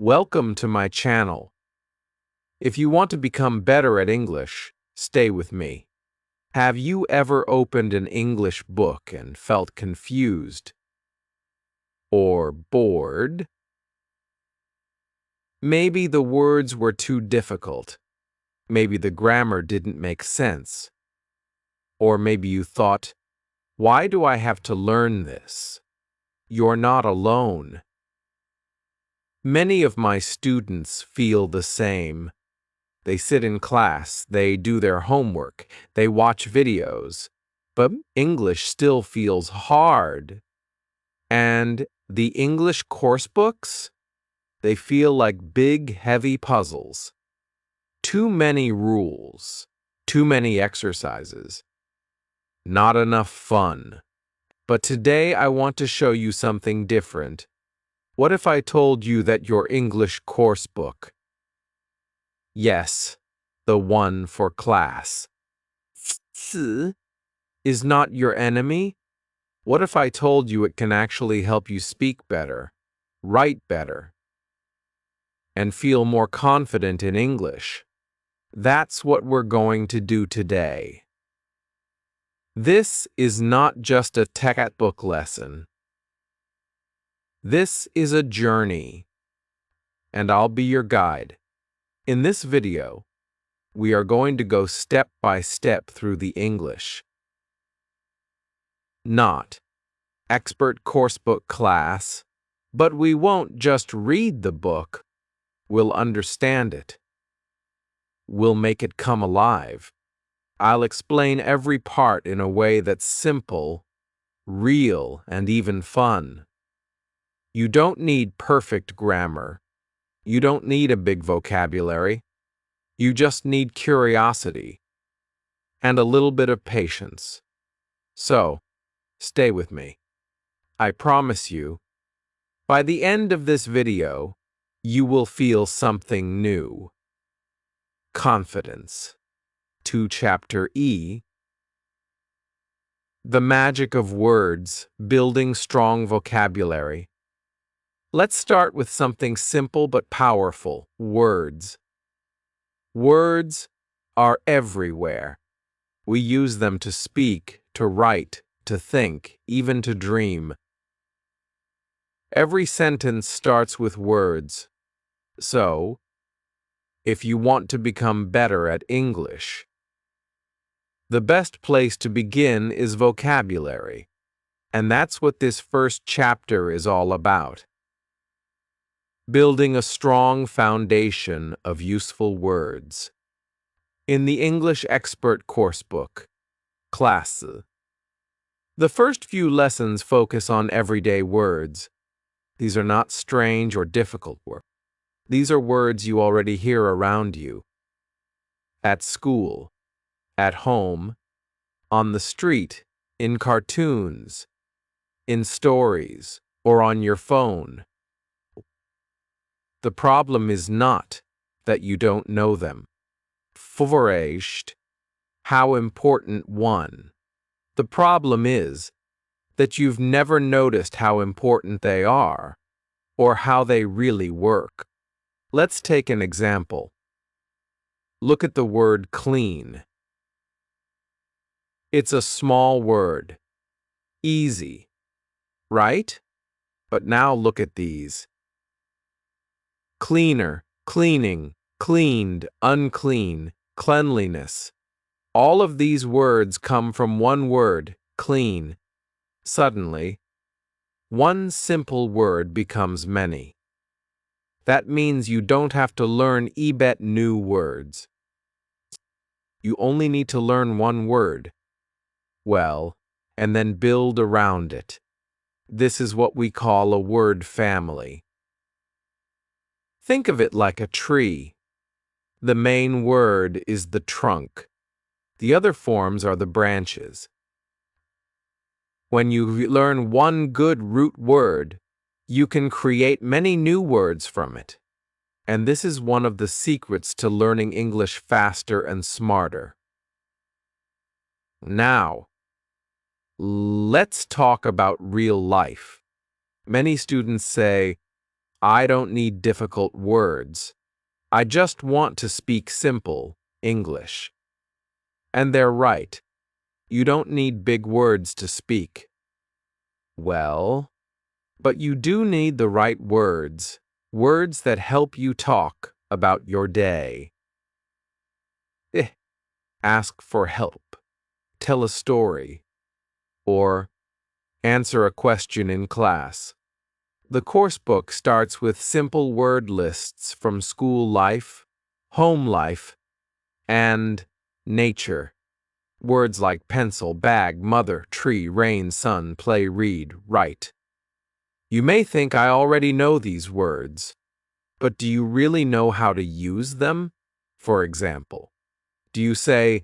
Welcome to my channel. If you want to become better at English, stay with me. Have you ever opened an English book and felt confused or bored? Maybe the words were too difficult. Maybe the grammar didn't make sense. Or maybe you thought, why do I have to learn this? You're not alone. Many of my students feel the same. They sit in class, they do their homework, they watch videos, but English still feels hard. And the English course books? They feel like big, heavy puzzles. Too many rules, too many exercises. Not enough fun. But today I want to show you something different. What if I told you that your English course book, yes, the one for class, is not your enemy? What if I told you it can actually help you speak better, write better, and feel more confident in English? That's what we're going to do today. This is not just a textbook lesson. This is a journey, and I'll be your guide. In this video, we are going to go step by step through the English. Not expert coursebook class, but we won't just read the book, we'll understand it. We'll make it come alive. I'll explain every part in a way that's simple, real, and even fun. You don't need perfect grammar. You don't need a big vocabulary. You just need curiosity and a little bit of patience. So, stay with me. I promise you, by the end of this video, you will feel something new. Confidence. To Chapter E. The magic of words, building strong vocabulary. Let's start with something simple but powerful, words. Words are everywhere. We use them to speak, to write, to think, even to dream. Every sentence starts with words. So, if you want to become better at English, the best place to begin is vocabulary, and that's what this first chapter is all about. Building a strong foundation of useful words. In the English Expert Coursebook, Class, the first few lessons focus on everyday words. These are not strange or difficult words. These are words you already hear around you. At school, at home, on the street, in cartoons, in stories, or on your phone. The problem is not that you don't know them. Forest, how important one. The problem is that you've never noticed how important they are, or how they really work. Let's take an example. Look at the word clean. It's a small word. Easy, right? But now look at these. Cleaner, cleaning, cleaned, unclean, cleanliness. All of these words come from one word, clean. Suddenly, one simple word becomes many. That means you don't have to learn new words. You only need to learn one word, well, and then build around it. This is what we call a word family. Think of it like a tree. The main word is the trunk. The other forms are the branches. When you learn one good root word, you can create many new words from it. And this is one of the secrets to learning English faster and smarter. Now, let's talk about real life. Many students say, I don't need difficult words. I just want to speak simple English. And they're right. You don't need big words to speak. Well, but you do need the right words, words that help you talk about your day. Ask for help, tell a story, or answer a question in class. The course book starts with simple word lists from school life, home life, and nature. Words like pencil, bag, mother, tree, rain, sun, play, read, write. You may think I already know these words, but do you really know how to use them? For example, do you say,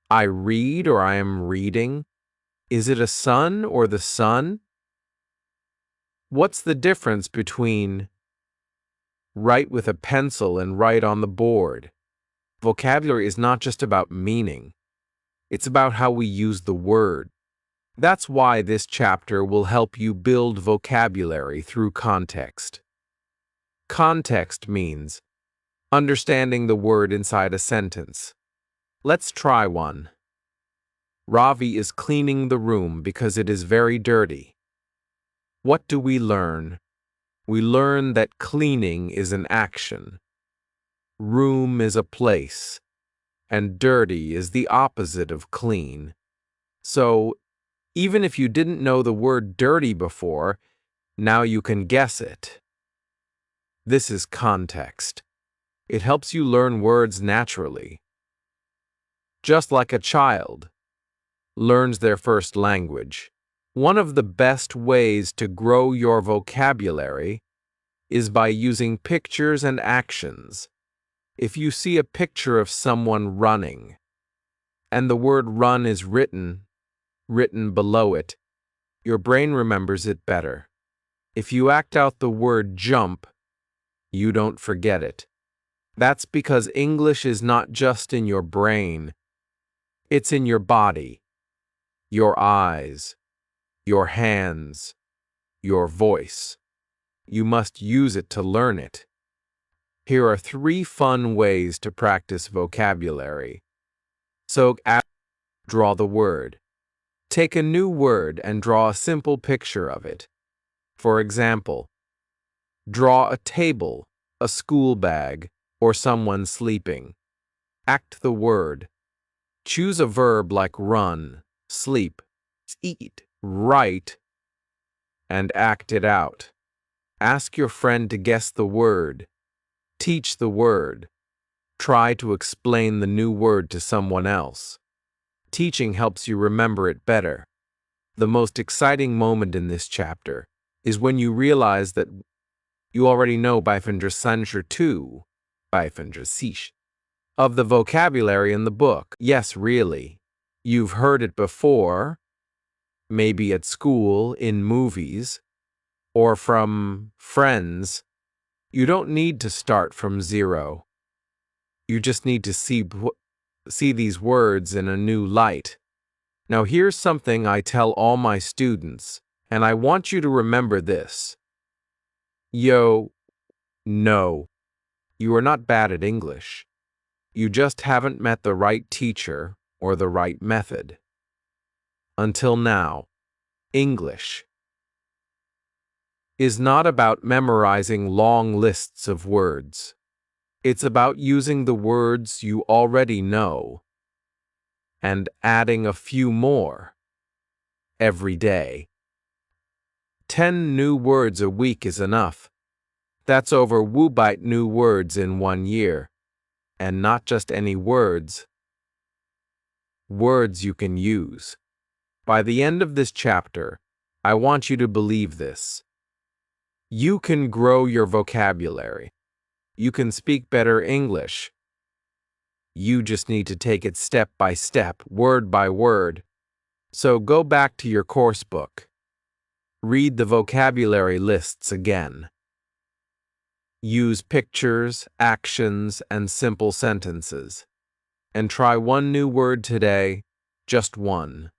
I read or I am reading? Is it a sun or the sun? What's the difference between write with a pencil and write on the board? Vocabulary is not just about meaning. It's about how we use the word. That's why this chapter will help you build vocabulary through context. Context means understanding the word inside a sentence. Let's try one. Ravi is cleaning the room because it is very dirty. What do we learn? We learn that cleaning is an action. Room is a place, and dirty is the opposite of clean. So, even if you didn't know the word dirty before, now you can guess it. This is context. It helps you learn words naturally. Just like a child learns their first language, one of the best ways to grow your vocabulary is by using pictures and actions. If you see a picture of someone running, and the word run is written below it, your brain remembers it better. If you act out the word jump, you don't forget it. That's because English is not just in your brain, it's in your body, your eyes, your hands, your voice. You must use it to learn it. Here are 3 fun ways to practice vocabulary. So, draw the word. Take a new word and draw a simple picture of it. For example, draw a table, a school bag, or someone sleeping. Act the word. Choose a verb like run, sleep, eat, write, and act it out. Ask your friend to guess the word. Teach the word. Try to explain the new word to someone else. Teaching helps you remember it better. The most exciting moment in this chapter is when you realize that you already know 2, of the vocabulary in the book. Yes, really. You've heard it before, maybe at school, in movies, or from friends. You don't need to start from zero. You just need to see these words in a new light. Now here's something I tell all my students, and I want you to remember this. No, you are not bad at English. You just haven't met the right teacher or the right method. Until now, English is not about memorizing long lists of words. It's about using the words you already know and adding a few more every day. 10 new words a week is enough. That's over 2 new words in 1 year. And not just any words. Words you can use. By the end of this chapter, I want you to believe this. You can grow your vocabulary. You can speak better English. You just need to take it step by step, word by word. So go back to your course book. Read the vocabulary lists again. Use pictures, actions, and simple sentences. And try 1 new word today, just 1.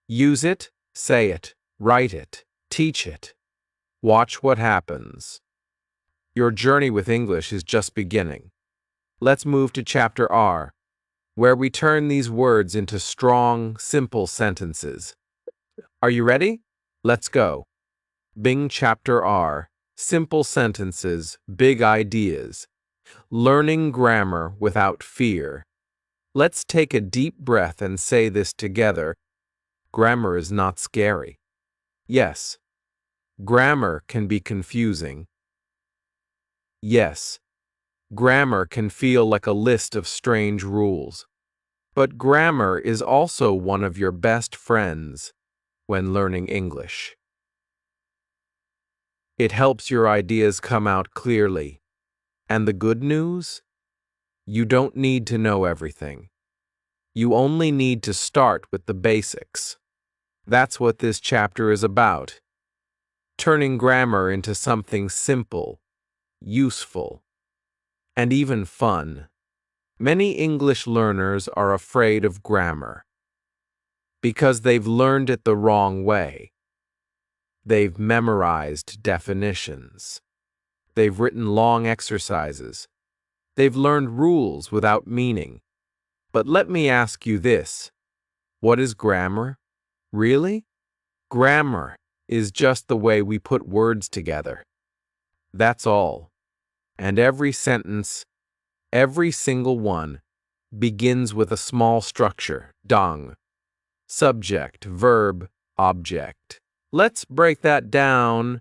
Use it, say it, write it, teach it. Watch what happens. Your journey with English is just beginning. Let's move to Chapter R, where we turn these words into strong, simple sentences. Are you ready? Let's go. Bing Chapter R, Simple Sentences, Big Ideas. Learning grammar without fear. Let's take a deep breath and say this together. Grammar is not scary. Yes, grammar can be confusing. Yes, grammar can feel like a list of strange rules. But grammar is also one of your best friends when learning English. It helps your ideas come out clearly. And the good news? You don't need to know everything. You only need to start with the basics. That's what this chapter is about. Turning grammar into something simple, useful, and even fun. Many English learners are afraid of grammar because they've learned it the wrong way. They've memorized definitions. They've written long exercises. They've learned rules without meaning. But let me ask you this. What is grammar? Really? Grammar is just the way we put words together. That's all. And every sentence, every single one, begins with a small structure, dang. Subject, verb, object. Let's break that down.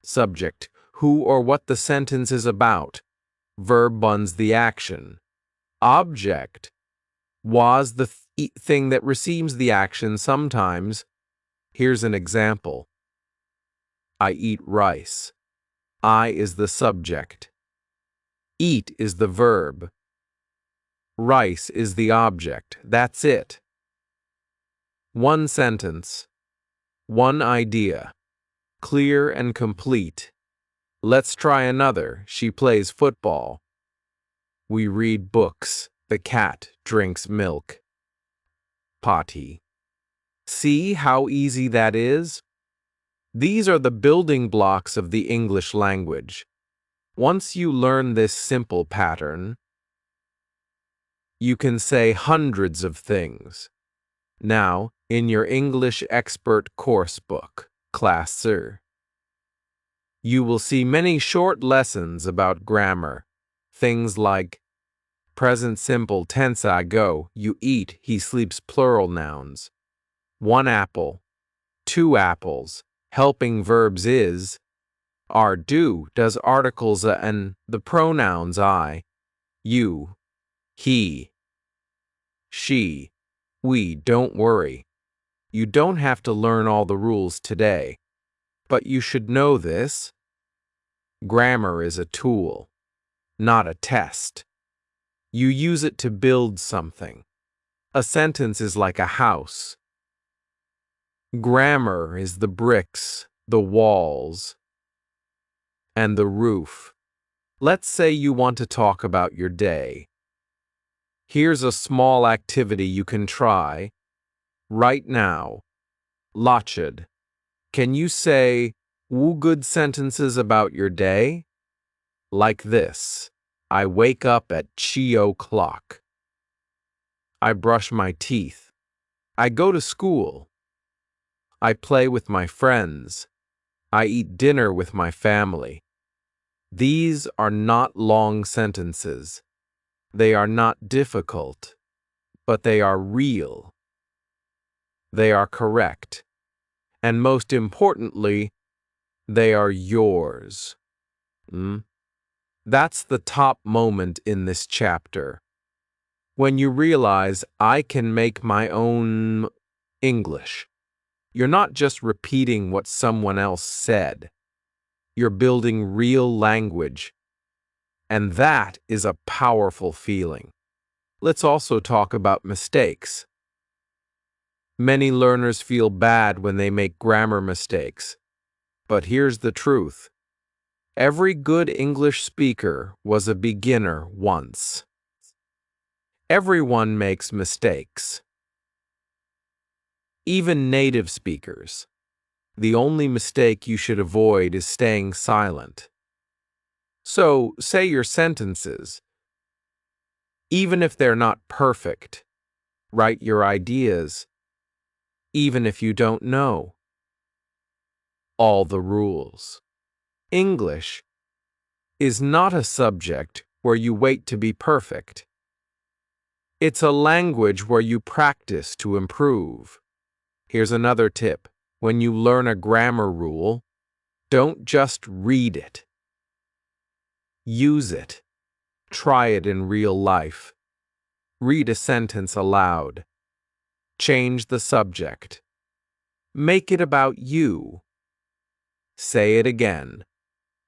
Subject, who or what the sentence is about. Verb buns the action. Object, was the thing that receives the action sometimes. Here's an example. I eat rice. I is the subject. Eat is the verb. Rice is the object. That's it. One sentence. One idea. Clear and complete. Let's try another. She plays football. We read books. The cat drinks milk. Potty. See how easy that is? These are the building blocks of the English language. Once you learn this simple pattern, you can say hundreds of things. Now, in your English Expert course book, Class Sir, you will see many short lessons about grammar. Things like present simple tense I go, you eat, he sleeps plural nouns. 1 apple, 2 apples, helping verbs is, are do, does articles and the pronouns I, you, he, she, we. Don't worry. You don't have to learn all the rules today, but you should know this. Grammar is a tool, not a test. You use it to build something. A sentence is like a house. Grammar is the bricks, the walls, and the roof. Let's say you want to talk about your day. Here's a small activity you can try right now. Lachid. Can you say good sentences about your day? Like this. I wake up at 2:00. I brush my teeth. I go to school. I play with my friends. I eat dinner with my family. These are not long sentences. They are not difficult, but they are real. They are correct. And most importantly, they are yours. That's the top moment in this chapter. When you realize I can make my own English. You're not just repeating what someone else said. You're building real language. And that is a powerful feeling. Let's also talk about mistakes. Many learners feel bad when they make grammar mistakes. But here's the truth. Every good English speaker was a beginner once. Everyone makes mistakes. Even native speakers. The only mistake you should avoid is staying silent. So, say your sentences. Even if they're not perfect, write your ideas. Even if you don't know all the rules. English is not a subject where you wait to be perfect. It's a language where you practice to improve. Here's another tip. When you learn a grammar rule, don't just read it. Use it. Try it in real life. Read a sentence aloud. Change the subject. Make it about you. Say it again.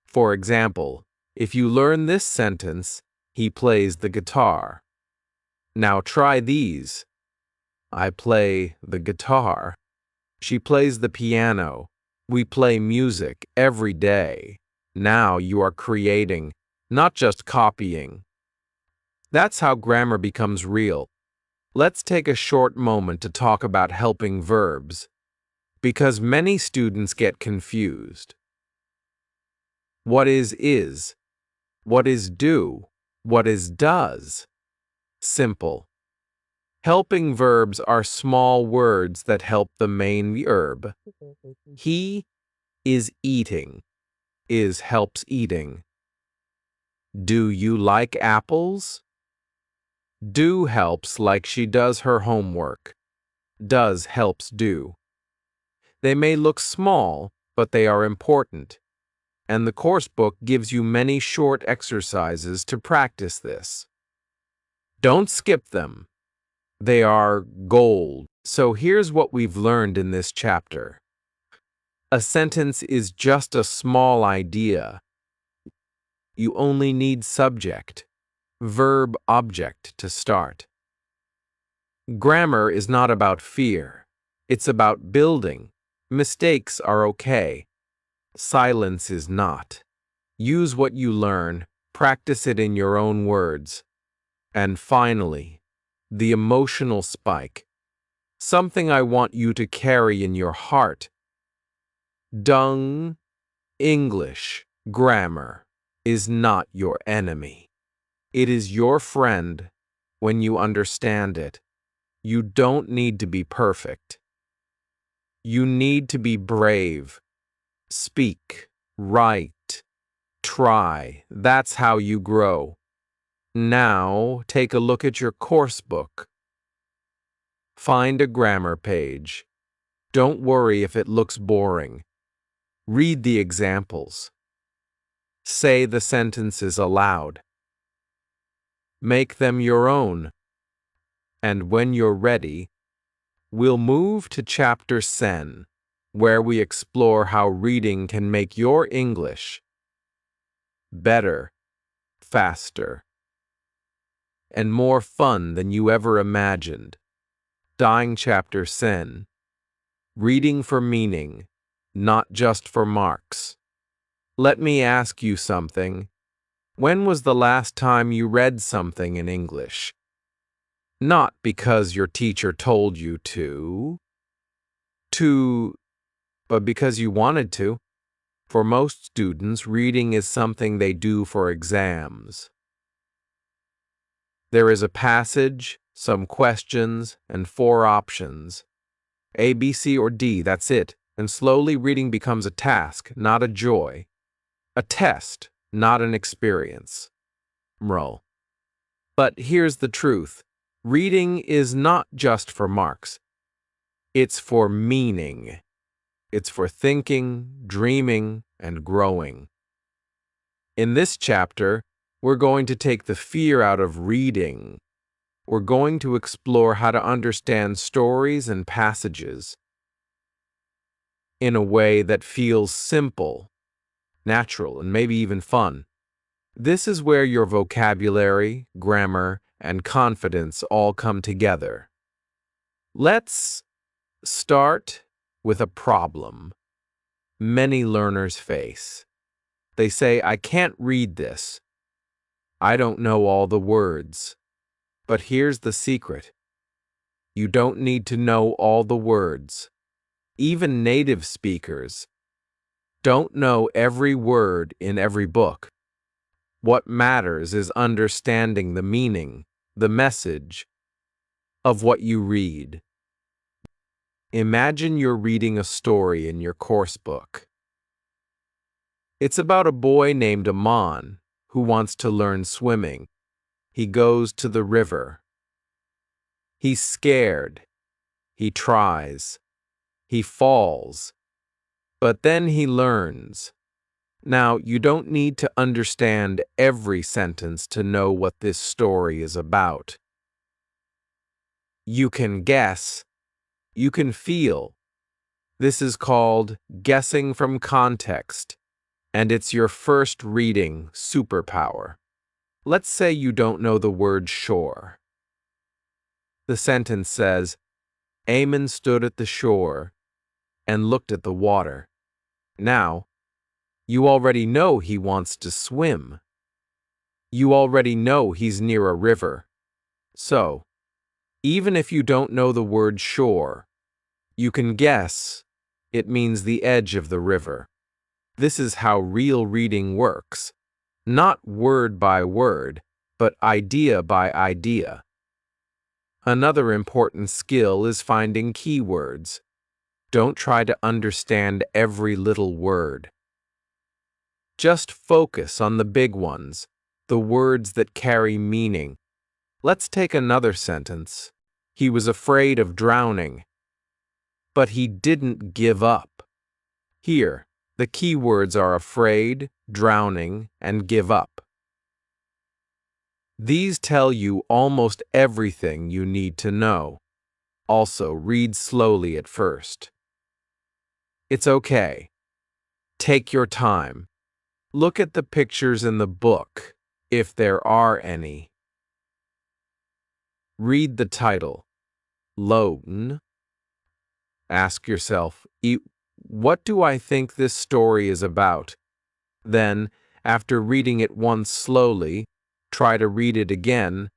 For example, if you learn this sentence, he plays the guitar. Now try these. I play the guitar. She plays the piano. We play music every day. Now you are creating, not just copying. That's how grammar becomes real. Let's take a short moment to talk about helping verbs, because many students get confused. What is? What is do? What is does? Simple. Helping verbs are small words that help the main verb. He is eating. Is helps eating. Do you like apples? Do helps like she does her homework. Does helps do. They may look small, but they are important. And the course book gives you many short exercises to practice this. Don't skip them. They are gold. So here's what we've learned in this chapter. A sentence is just a small idea. You only need subject, verb, object to start. Grammar is not about fear. It's about building. Mistakes are okay. Silence is not. Use what you learn. Practice it in your own words. And finally, the emotional spike. Something I want you to carry in your heart. Dung, English, grammar, is not your enemy. It is your friend when you understand it. You don't need to be perfect. You need to be brave. Speak, write, try. That's how you grow. Now, take a look at your course book. Find a grammar page. Don't worry if it looks boring. Read the examples. Say the sentences aloud. Make them your own. And when you're ready, we'll move to Chapter 10, where we explore how reading can make your English better, faster, and more fun than you ever imagined. Dying Chapter 10. Reading for meaning, not just for marks. Let me ask you something. When was the last time you read something in English? Not because your teacher told you but because you wanted to. For most students, reading is something they do for exams. There is a passage, some questions, and 4 options. A, B, C, or D, that's it. And slowly reading becomes a task, not a joy. A test, not an experience. Roll. But here's the truth. Reading is not just for marks. It's for meaning. It's for thinking, dreaming, and growing. In this chapter, we're going to take the fear out of reading. We're going to explore how to understand stories and passages in a way that feels simple, natural, and maybe even fun. This is where your vocabulary, grammar, and confidence all come together. Let's start with a problem many learners face. They say, I can't read this. I don't know all the words. But here's the secret. You don't need to know all the words. Even native speakers don't know every word in every book. What matters is understanding the meaning, the message of what you read. Imagine you're reading a story in your course book. It's about a boy named Aman who wants to learn swimming. He goes to the river. He's scared. He tries. He falls. But then he learns. Now, you don't need to understand every sentence to know what this story is about. You can guess. You can feel. This is called guessing from context, and it's your first reading superpower. Let's say you don't know the word shore. The sentence says, Amen stood at the shore and looked at the water. Now, you already know he wants to swim. You already know he's near a river. So, even if you don't know the word shore, you can guess it means the edge of the river. This is how real reading works. Not word by word, but idea by idea. Another important skill is finding keywords. Don't try to understand every little word. Just focus on the big ones, the words that carry meaning. Let's take another sentence. He was afraid of drowning, but he didn't give up. Here, the keywords are afraid, drowning, and give up. These tell you almost everything you need to know. Also, read slowly at first. It's okay. Take your time. Look at the pictures in the book, if there are any. Read the title. Learn. Ask yourself, what do I think this story is about? Then, after reading it once slowly, try to read it again,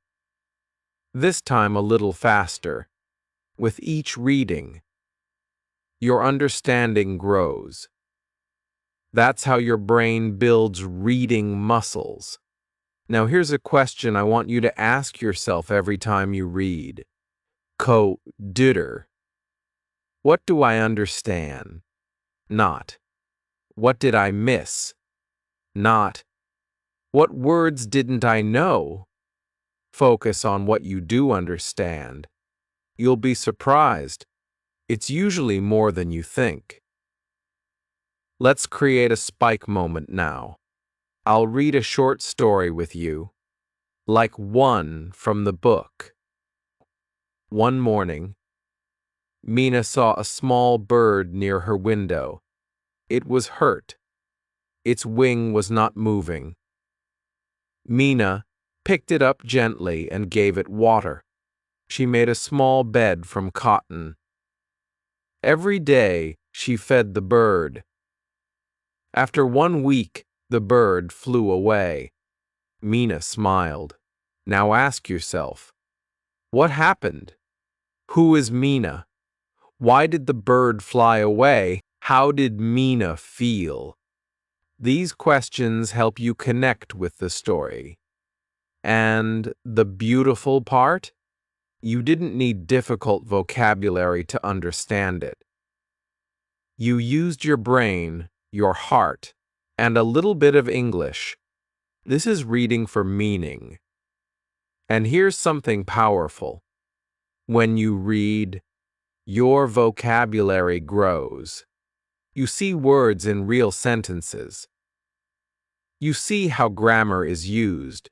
this time a little faster. With each reading, your understanding grows. That's how your brain builds reading muscles. Now here's a question I want you to ask yourself every time you read. Ditter. What do I understand? Not, what did I miss? Not, what words didn't I know? Focus on what you do understand. You'll be surprised. It's usually more than you think. Let's create a spike moment now. I'll read a short story with you, like one from the book. One morning, Mina saw a small bird near her window. It was hurt. Its wing was not moving. Mina picked it up gently and gave it water. She made a small bed from cotton. Every day, she fed the bird. After 1 week, the bird flew away. Mina smiled. Now ask yourself, what happened? Who is Mina? Why did the bird fly away? How did Mina feel? These questions help you connect with the story. And the beautiful part? You didn't need difficult vocabulary to understand it. You used your brain, your heart, and a little bit of English. This is reading for meaning. And here's something powerful. When you read, your vocabulary grows. You see words in real sentences. You see how grammar is used.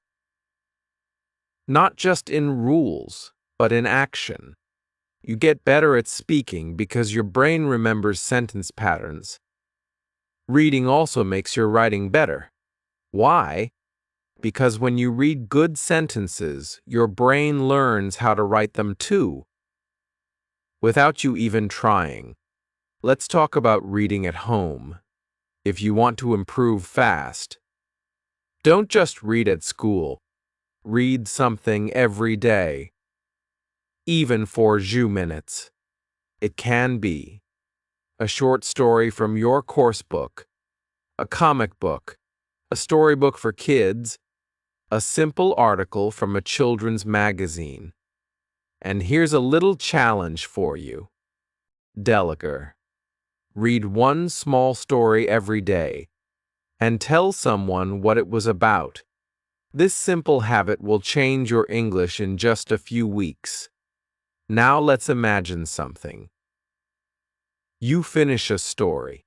Not just in rules, but in action. You get better at speaking because your brain remembers sentence patterns. Reading also makes your writing better. Why? Because when you read good sentences, your brain learns how to write them too, without you even trying. Let's talk about reading at home. If you want to improve fast, don't just read at school. Read something every day, even for 2 minutes. It can be a short story from your course book, a comic book, a storybook for kids, A simple article from a children's magazine. And here's a little challenge for you. Deliger. Read one small story every day and tell someone what it was about. This simple habit will change your English in just a few weeks. Now let's imagine something. You finish a story.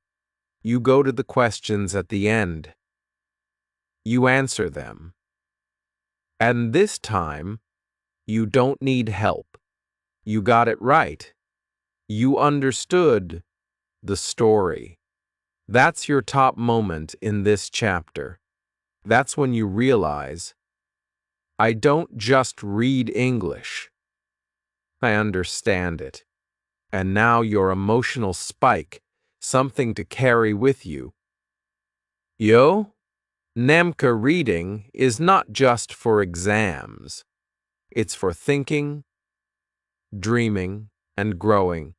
You go to the questions at the end. You answer them. And this time, you don't need help. You got it right. You understood the story. That's your top moment in this chapter. That's when you realize, I don't just read English. I understand it. And now your emotional spike, something to carry with you. Namka reading is not just for exams. It's for thinking, dreaming, and growing.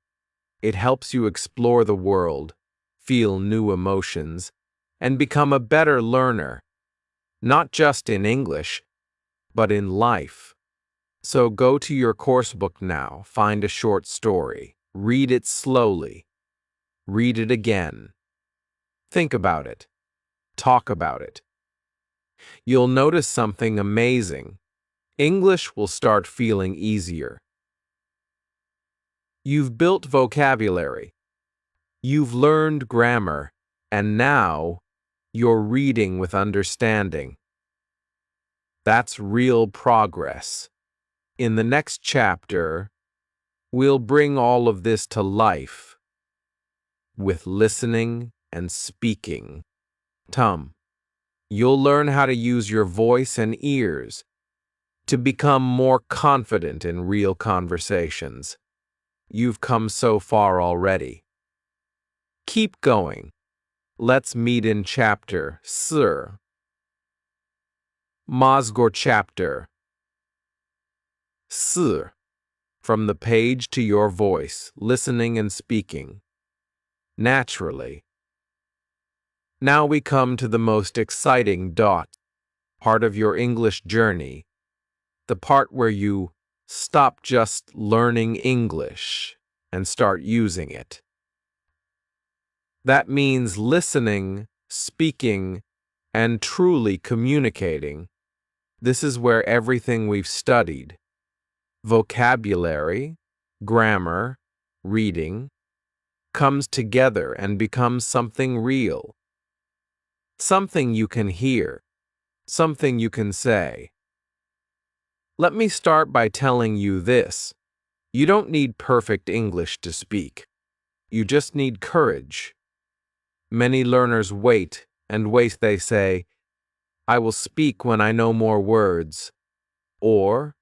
It helps you explore the world, feel new emotions, and become a better learner, not just in English, but in life. So go to your coursebook now, find a short story, read it slowly, read it again. Think about it. Talk about it. You'll notice something amazing. English will start feeling easier. You've built vocabulary. You've learned grammar. And now, you're reading with understanding. That's real progress. In the next chapter, we'll bring all of this to life with listening and speaking. You'll learn how to use your voice and ears to become more confident in real conversations. You've come so far already. Keep going. Let's meet in chapter 4. Mozgor chapter 4. From the page to your voice, listening and speaking. Naturally. Now we come to the most exciting part of your English journey, the part where you stop just learning English and start using it. That means listening, speaking, and truly communicating. This is where everything we've studied, vocabulary, grammar, reading, comes together and becomes something real. Something you can hear, something you can say. Let me start by telling you this. You don't need perfect English to speak. You just need courage. Many learners wait and wait. They say, I will speak when I know more words, or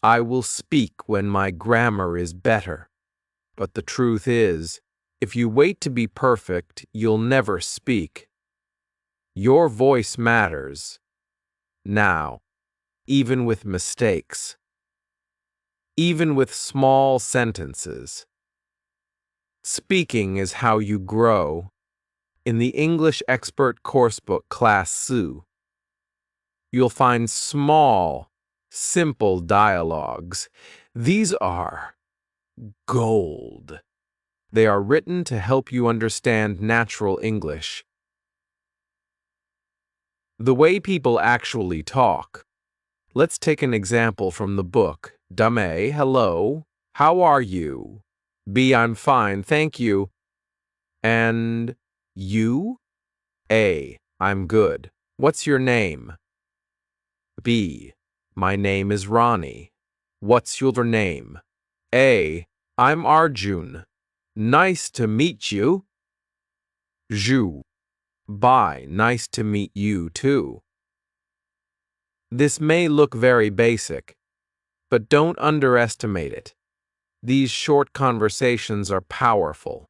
I will speak when my grammar is better. But the truth is, if you wait to be perfect, you'll never speak. Your voice matters. Now, even with mistakes. Even with small sentences. Speaking is how you grow. In the English Expert Coursebook Class 2, you'll find small, simple dialogues. These are gold. They are written to help you understand natural English. The way people actually talk. Let's take an example from the book. Dame, hello. How are you? B, I'm fine, thank you. And you? A, I'm good. What's your name? B, my name is Ronnie. What's your name? A, I'm Arjun. Nice to meet you. Ju, bye, nice to meet you too. This may look very basic, but don't underestimate it. These short conversations are powerful.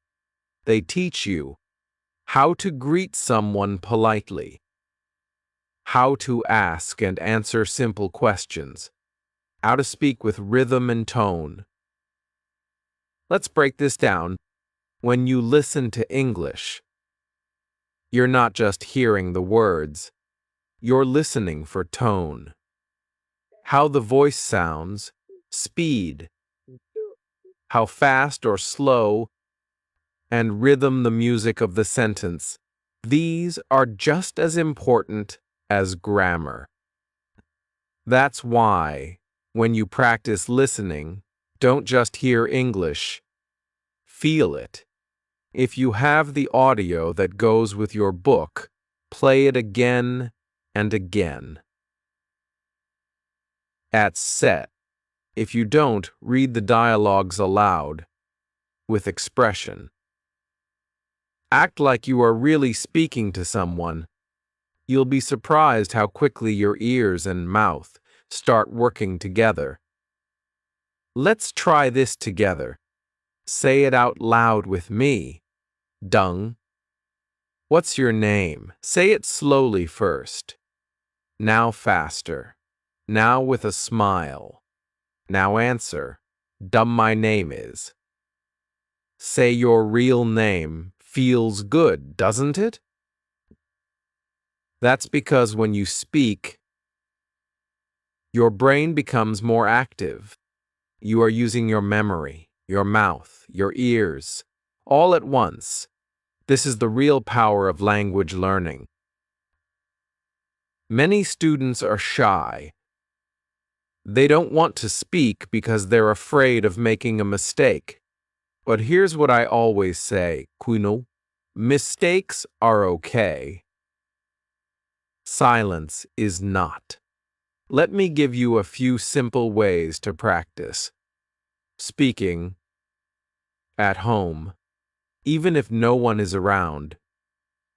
They teach you how to greet someone politely, how to ask and answer simple questions, how to speak with rhythm and tone. Let's break this down. When you listen to English, you're not just hearing the words, You're listening for tone, how the voice sounds, speed, how fast or slow, and rhythm the music of the sentence. These are just as important as grammar. That's why, when you practice listening, don't just hear English, feel it. If you have the audio that goes with your book, play it again and again. At set. If you don't, read the dialogues aloud, with expression. Act like you are really speaking to someone. You'll be surprised how quickly your ears and mouth start working together. Let's try this together. Say it out loud with me. Dung. What's your name? Say it slowly first. Now faster. Now with a smile. Now answer. Dumb my name is. Say your real name feels good, doesn't it? That's because when you speak, your brain becomes more active. You are using your memory, your mouth, your ears, all at once. This is the real power of language learning. Many students are shy. They don't want to speak because they're afraid of making a mistake. But here's what I always say, Kuno. Mistakes are okay. Silence is not. Let me give you a few simple ways to practice. Speaking at home, even if no one is around.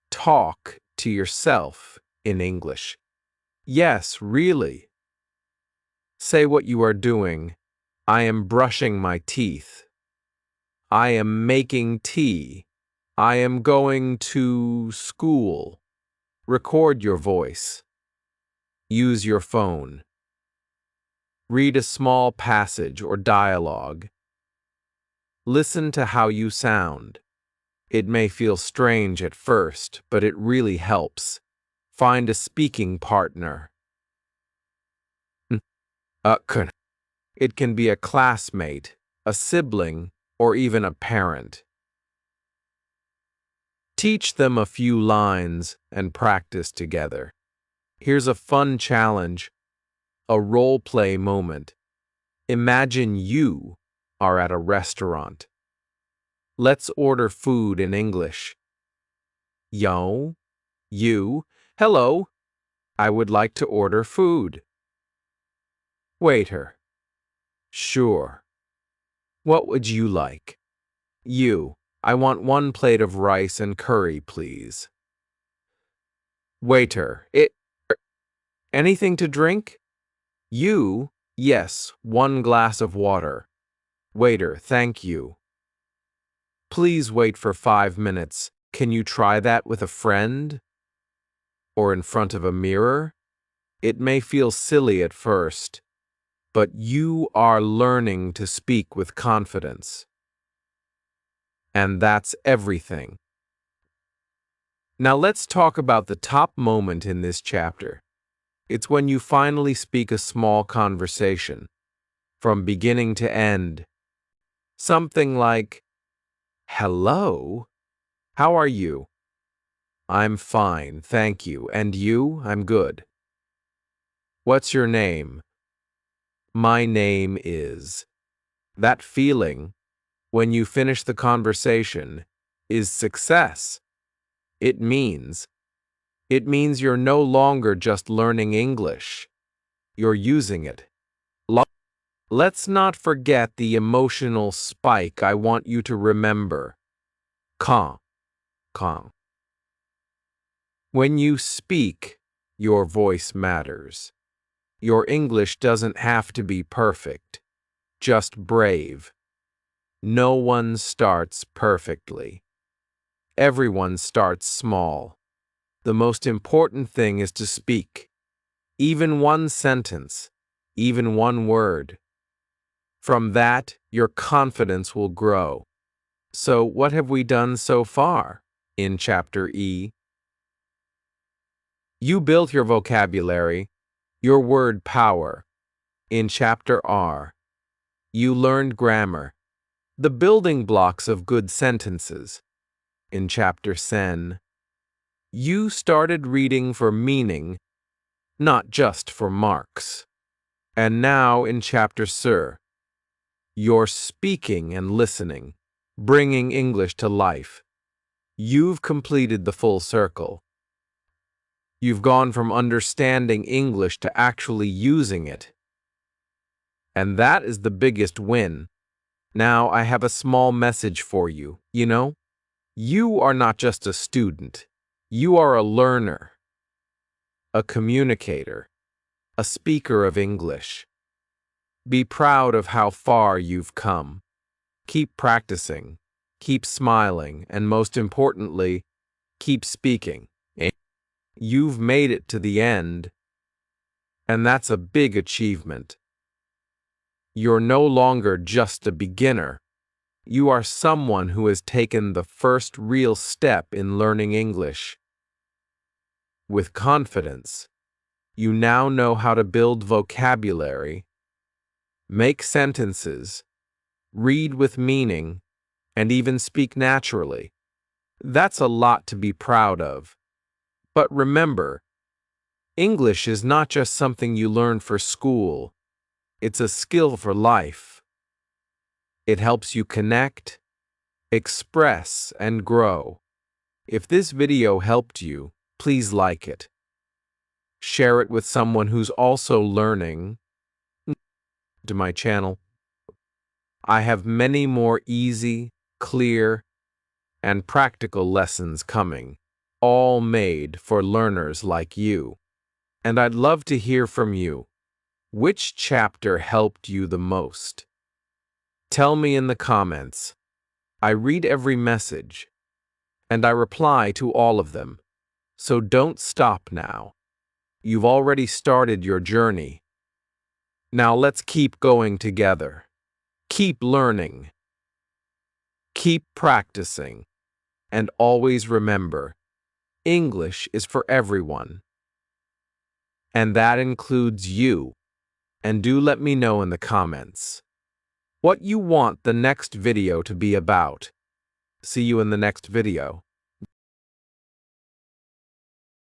Talk to yourself in English. Yes, really. Say what you are doing. I am brushing my teeth. I am making tea. I am going to school. Record your voice. Use your phone. Read a small passage or dialogue. Listen to how you sound. It may feel strange at first, but it really helps. Find a speaking partner. It can be a classmate, a sibling, or even a parent. Teach them a few lines and practice together. Here's a fun challenge, a role-play moment. Imagine you are at a restaurant. Let's order food in English. Yo, you, hello, I would like to order food. Waiter. Sure. What would you like? You. I want 1 plate of rice and curry, please. Waiter. Anything to drink? You. Yes, 1 glass of water. Waiter. Thank you. Please wait for 5 minutes. Can you try that with a friend? Or in front of a mirror? It may feel silly at first, but you are learning to speak with confidence. And that's everything. Now let's talk about the top moment in this chapter. It's when you finally speak a small conversation, from beginning to end. Something like, hello, how are you? I'm fine, thank you. And you? I'm good. What's your name? My name is. That feeling, when you finish the conversation, is success. It means you're no longer just learning English. You're using it. Let's not forget the emotional spike I want you to remember. Quand. When you speak, your voice matters. Your English doesn't have to be perfect, just brave. No one starts perfectly. Everyone starts small. The most important thing is to speak. Even 1 sentence, even 1 word. From that, your confidence will grow. So what have we done so far in Chapter E? You built your vocabulary, your word power. In Chapter R, you learned grammar, the building blocks of good sentences. In Chapter Sen, you started reading for meaning, not just for marks. And now in Chapter Sur, you're speaking and listening, bringing English to life. You've completed the full circle. You've gone from understanding English to actually using it. And that is the biggest win. Now I have a small message for you. You are not just a student. You are a learner, a communicator, a speaker of English. Be proud of how far you've come. Keep practicing, keep smiling, and most importantly, keep speaking. You've made it to the end, and that's a big achievement. You're no longer just a beginner. You are someone who has taken the first real step in learning English. With confidence, you now know how to build vocabulary, make sentences, read with meaning, and even speak naturally. That's a lot to be proud of. But remember, English is not just something you learn for school. It's a skill for life. It helps you connect, express, and grow. If this video helped you, please like it. Share it with someone who's also learning. To my channel, I have many more easy, clear, and practical lessons coming, all made for learners like you. And I'd love to hear from you. Which chapter helped you the most? Tell me in the comments. I read every message, and I reply to all of them. So don't stop now. You've already started your journey. Now let's keep going together. Keep learning. Keep practicing. And always remember, English is for everyone. And that includes you. And do let me know in the comments what you want the next video to be about. See you in the next video.